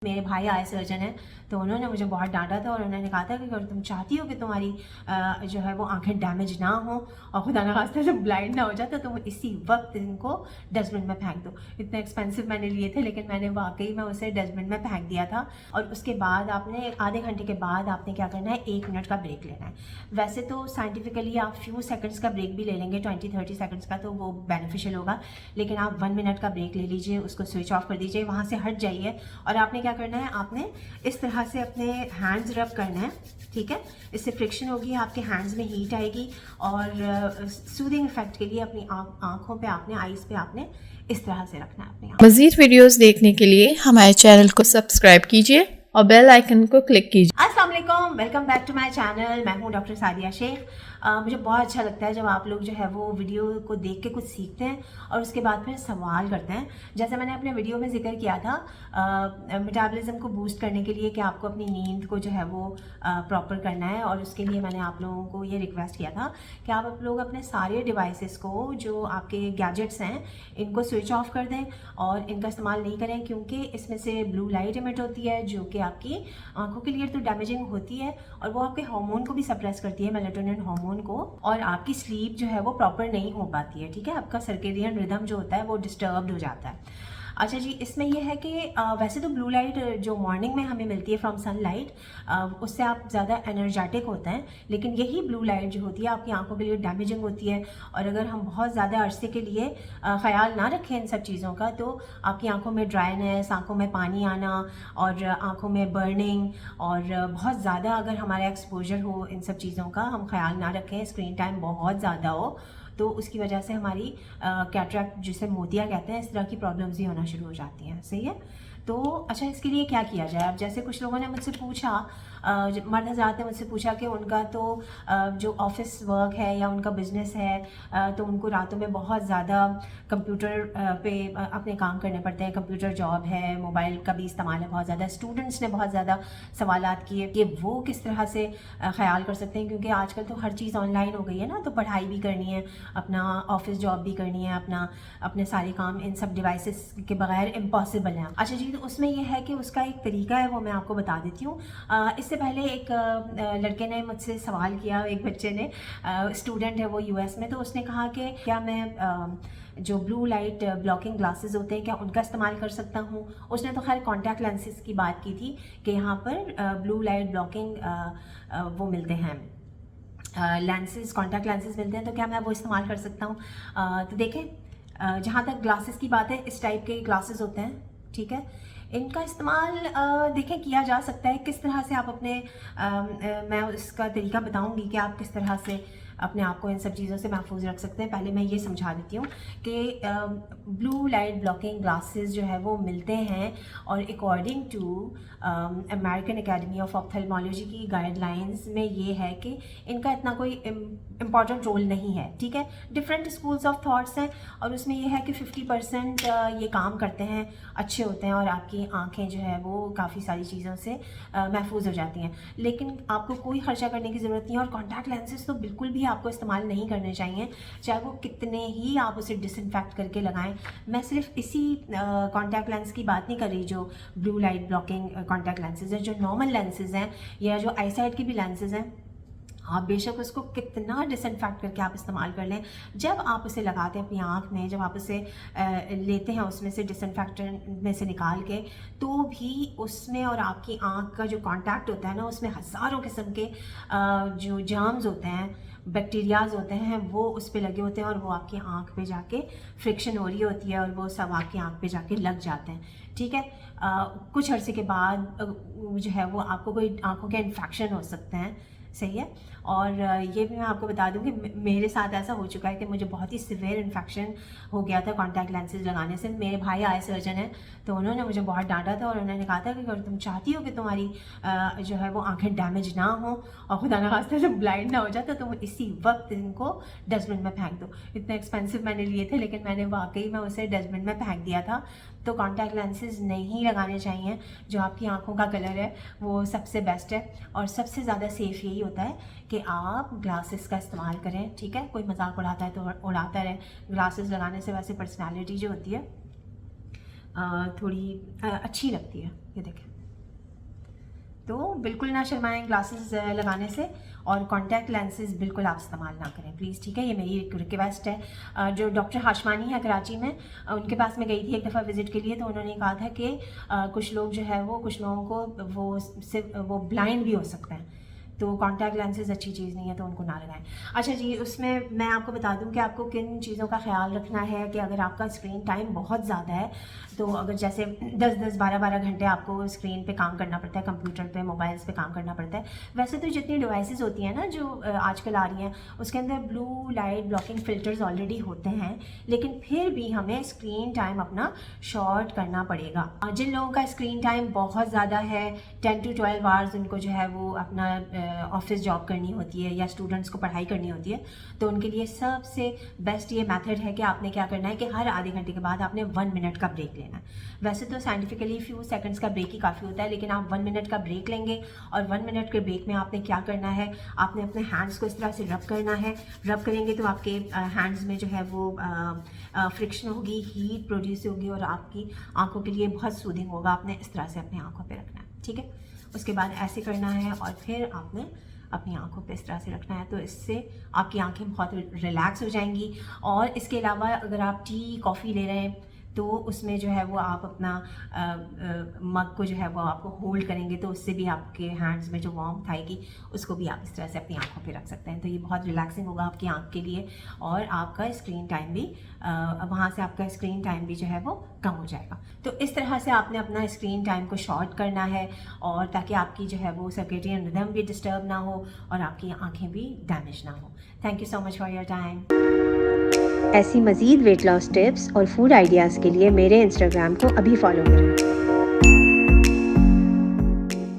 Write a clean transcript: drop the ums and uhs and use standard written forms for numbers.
मेरे भाई आए सर्जन हैं, तो उन्होंने मुझे बहुत डांटा था और उन्होंने कहा था कि अगर तुम चाहती हो कि तुम्हारी जो है वो आंखें डैमेज ना हो और खुदा ना खास्ता जब ब्लाइंड ना हो जाए तो तुम इसी वक्त इनको डस्टबिन में फेंक दो। इतने एक्सपेंसिव मैंने लिए थे, लेकिन मैंने वाकई में उसे डस्टबिन में फेंक दिया था। और उसके बाद आपने आधे घंटे के बाद आपने क्या करना है, 1 मिनट का ब्रेक लेना है। वैसे तो साइंटिफिकली आप फ्यू सेकंड्स का ब्रेक भी ले लेंगे, 20-30 सेकंड्स का, तो वो बेनिफिशियल होगा। लेकिन आप 1 मिनट का ब्रेक ले लीजिए, उसको स्विच ऑफ कर दीजिए, वहाँ से हट जाइए और आपने क्या करना है, आपने इस तरह से अपने हैंड्स रब करना है, ठीक है। इससे फ्रिक्शन होगी, आपके हैंड्स में हीट आएगी और सूदिंग इफेक्ट के लिए अपनी आंखों पे आपने, आईज पे आपने इस तरह से रखना है अपने। मज़ीद वीडियोस देखने के लिए हमारे चैनल को सब्सक्राइब कीजिए और बेल आइकन को क्लिक कीजिए। अस्सलाम वालेकुम, welcome back to my channel. मैं हूं डॉक्टर सादिया शेख। मुझे बहुत अच्छा लगता है जब आप लोग जो है वो वीडियो को देख के कुछ सीखते हैं और उसके बाद फिर सवाल करते हैं। जैसे मैंने अपने वीडियो में जिक्र किया था मेटाबॉलिज्म को बूस्ट करने के लिए कि आपको अपनी नींद को जो है वो प्रॉपर करना है, और उसके लिए मैंने आप लोगों को ये रिक्वेस्ट किया था कि आप लोग अपने सारे डिवाइसेस को, जो आपके गैजेट्स हैं, इनको स्विच ऑफ कर दें और इनका इस्तेमाल नहीं करें, क्योंकि इसमें से ब्लू लाइट इमिट होती है जो कि आपकी आंखों के लिए तो डैमेजिंग होती है और वो आपके हार्मोन को भी सप्रेस करती है, मेलाटोनिन हार्मोन को, और आपकी स्लीप जो है वो प्रॉपर नहीं हो पाती है, ठीक है। आपका सर्केडियन रिदम जो होता है वो डिस्टर्ब्ड हो जाता है। अच्छा जी, इसमें यह है कि वैसे तो ब्लू लाइट जो मॉर्निंग में हमें मिलती है फ्रॉम सनलाइट, उससे आप ज़्यादा एनर्जेटिक होते हैं, लेकिन यही ब्लू लाइट जो होती है आपकी आंखों के लिए डैमेजिंग होती है। और अगर हम बहुत ज़्यादा अरसे के लिए ख्याल ना रखें इन सब चीज़ों का, तो आपकी आंखों में ड्राइनेस, आंखों में पानी आना और आंखों में बर्निंग, और बहुत ज़्यादा अगर हमारा एक्सपोजर हो इन सब चीज़ों का, हम ख्याल ना रखें, स्क्रीन टाइम बहुत ज़्यादा हो, तो उसकी वजह से हमारी कैटरैक्ट, जिसे मोतिया कहते हैं, इस तरह की प्रॉब्लम्स ही होना शुरू हो जाती हैं। सही है। तो अच्छा, इसके लिए क्या किया जाए? अब जैसे कुछ लोगों ने मुझसे पूछा, मर्द हज़रात ने मुझसे पूछा कि उनका तो जो ऑफिस वर्क है या उनका बिजनेस है, तो उनको रातों में बहुत ज़्यादा कंप्यूटर पे अपने काम करने पड़ते हैं, कंप्यूटर जॉब है, मोबाइल का भी इस्तेमाल है बहुत ज़्यादा। स्टूडेंट्स ने बहुत ज़्यादा सवालात किए कि वो किस तरह से ख्याल कर सकते हैं, क्योंकि आजकल तो हर चीज़ ऑनलाइन हो गई है ना, तो पढ़ाई भी करनी है, अपना ऑफिस जॉब भी करनी है, अपने सारे काम इन सब डिवाइसेस के बगैर इम्पॉसिबल है। अच्छा जी, तो उसमें यह है कि उसका एक तरीका है, वो मैं आपको बता देती हूँ। इससे पहले एक लड़के ने मुझसे सवाल किया, एक बच्चे ने, स्टूडेंट है वो यूएस में, तो उसने कहा कि क्या मैं जो ब्लू लाइट ब्लॉकिंग ग्लासेस होते हैं क्या उनका इस्तेमाल कर सकता हूँ। उसने तो खैर कॉन्टैक्ट लेंसेज की बात की थी कि यहाँ पर ब्लू लाइट ब्लॉकिंग वो मिलते हैं, लेंसेज, कॉन्टैक्ट लेंसेज मिलते हैं, तो क्या मैं वो इस्तेमाल कर सकता हूँ। तो देखें, जहाँ तक ग्लासेस की बात है, इस टाइप के ग्लासेस होते हैं, ठीक है। इनका इस्तेमाल देखें किया जा सकता है। किस तरह से आप अपने मैं उसका तरीका बताऊंगी कि आप किस तरह से अपने आप को इन सब चीज़ों से महफूज रख सकते हैं। पहले मैं ये समझा देती हूँ कि ब्लू लाइट ब्लॉकिंग ग्लासेस जो है वो मिलते हैं, और according to American Academy of ophthalmology की गाइडलाइंस में ये है कि इनका इतना कोई इम्पॉर्टेंट रोल नहीं है, ठीक है। डिफरेंट स्कूल्स ऑफ थॉट्स हैं, और उसमें यह है कि 50% ये काम करते हैं, अच्छे होते हैं, और आपकी आंखें जो है वो काफ़ी सारी चीज़ों से महफूज हो जाती हैं। लेकिन आपको कोई खर्चा करने की ज़रूरत नहीं है, और कॉन्टैक्ट लेंसेज तो बिल्कुल भी आपको इस्तेमाल नहीं करने चाहिए, चाहे वो कितने ही आप उसे डिसइंफेक्ट करके लगाएं। मैं सिर्फ इसी कॉन्टैक्ट लेंस की बात नहीं कर रही जो blue light blocking contact lenses हैं, जो नॉर्मल लेंसेज हैं या जो आईसाइट की भी लेंसेज हैं, आप बेशक उसको कितना डिसइंफेक्ट करके आप इस्तेमाल कर लें, जब आप उसे लगाते हैं अपनी आँख में, जब आप उसे लेते हैं उसमें से डिसइंफेक्टेंट में से निकाल के, तो भी उसमें और आपकी आँख का जो कांटेक्ट होता है ना, उसमें हज़ारों किस्म के जो जर्म्स होते हैं, बैक्टीरियाज होते हैं, वो उस पर लगे होते हैं, और वो आपकी आँख पे जाके फ्रिक्शन हो रही होती है, और वो सब आपकी आँख पे जाके लग जाते हैं, ठीक है। कुछ अरसे के बाद जो है वो आपको कोई आँखों के इन्फेक्शन हो सकते हैं, सही है। और ये भी मैं आपको बता दूं कि मेरे साथ ऐसा हो चुका है कि मुझे बहुत ही सिवियर इन्फेक्शन हो गया था कॉन्टैक्ट लेंसेज लगाने से। मेरे भाई आए सर्जन हैं, तो उन्होंने मुझे बहुत डांटा था और उन्होंने कहा था कि अगर तुम चाहती हो कि तुम्हारी जो है वो आंखें डैमेज ना हो और खुदा ना खास्ता जब ब्लाइंड ना हो जाए, तो तुम इसी वक्त इनको डस्टबिन में फेंक दो। इतने एक्सपेंसिव मैंने लिए थे, लेकिन मैंने वाकई में उसे डस्टबिन में फेंक दिया था। तो कॉन्टैक्ट लेंसेज नहीं लगाने चाहिए। जो आपकी आंखों का कलर है वो सबसे बेस्ट है, और सबसे ज़्यादा सेफ़ यही होता है कि आप ग्लासेस का इस्तेमाल करें, ठीक है। कोई मजाक उड़ाता है तो उड़ाता रहे। ग्लासेस लगाने से वैसे पर्सनालिटी जो होती है थोड़ी अच्छी लगती है। ये देखें, तो बिल्कुल ना शर्माएं ग्लासेस लगाने से, और कॉन्टैक्ट लेंसेज बिल्कुल आप इस्तेमाल ना करें प्लीज़, ठीक है। ये मेरी रिक्वेस्ट है। जो डॉक्टर हाशमानी है कराची में, उनके पास मैं गई थी एक दफ़ा विज़िट के लिए, तो उन्होंने कहा था कि कुछ लोग जो है वो, कुछ लोगों को वो ब्लाइंड भी हो सकते हैं, तो कॉन्टैक्ट लेंसेज अच्छी चीज़ नहीं है, तो उनको ना लगाएं। अच्छा जी, उसमें मैं आपको बता दूं कि आपको किन चीज़ों का ख्याल रखना है कि अगर आपका स्क्रीन टाइम बहुत ज़्यादा है, तो अगर जैसे 10-10, 12-12 घंटे आपको स्क्रीन पे काम करना पड़ता है, कंप्यूटर पे, मोबाइल्स पे काम करना पड़ता है। वैसे तो जितनी डिवाइसेस होती हैं ना जो आजकल आ रही हैं, उसके अंदर blue light blocking filters already होते हैं, लेकिन फिर भी हमें स्क्रीन टाइम अपना शॉर्ट करना पड़ेगा। जिन लोगों का स्क्रीन टाइम बहुत ज़्यादा है, 10 to 12 आवर्स उनको जो है वो अपना ऑफिस जॉब करनी होती है या स्टूडेंट्स को पढ़ाई करनी होती है, तो उनके लिए सबसे बेस्ट ये मेथड है कि आपने क्या करना है कि हर आधे घंटे के बाद आपने 1 मिनट का ब्रेक लेना है। वैसे तो साइंटिफिकली फ्यू सेकंड्स का ब्रेक ही काफ़ी होता है, लेकिन आप 1 मिनट का ब्रेक लेंगे, और 1 मिनट के ब्रेक में आपने क्या करना है, आपने अपने हैंड्स को इस तरह से रब करना है। रब करेंगे तो आपके हैंड्स में जो है वो फ्रिक्शन होगी, हीट प्रोड्यूस होगी, और आपकी आँखों के लिए बहुत सूदिंग होगा। आपने इस तरह से अपनी आँखों पर रखना है, ठीक है। उसके बाद ऐसे करना है, और फिर आपने अपनी आंखों पे इस तरह से रखना है, तो इससे आपकी आंखें बहुत रिलैक्स हो जाएंगी। और इसके अलावा अगर आप टी कॉफ़ी ले रहे हैं, तो उसमें जो है वो आप अपना मग को जो है वो आपको होल्ड करेंगे, तो उससे भी आपके हैंड्स में जो वार्मथ आएगी उसको भी आप इस तरह से अपनी आंखों पे रख सकते हैं। तो ये बहुत रिलैक्सिंग होगा आपकी आंख के लिए, और आपका स्क्रीन टाइम भी वहाँ से आपका स्क्रीन टाइम भी जो है वो कम हो जाएगा। तो इस तरह से आपने अपना स्क्रीन टाइम को शॉर्ट करना है, और ताकि आपकी जो है वो सर्केडियन रिदम भी डिस्टर्ब ना हो और आपकी आँखें भी डैमेज ना हो। Thank you so much for your time. ऐसी मज़ीद वेट लॉस टिप्स और फूड आइडियाज़ के लिए मेरे इंस्टाग्राम को अभी फॉलो करें।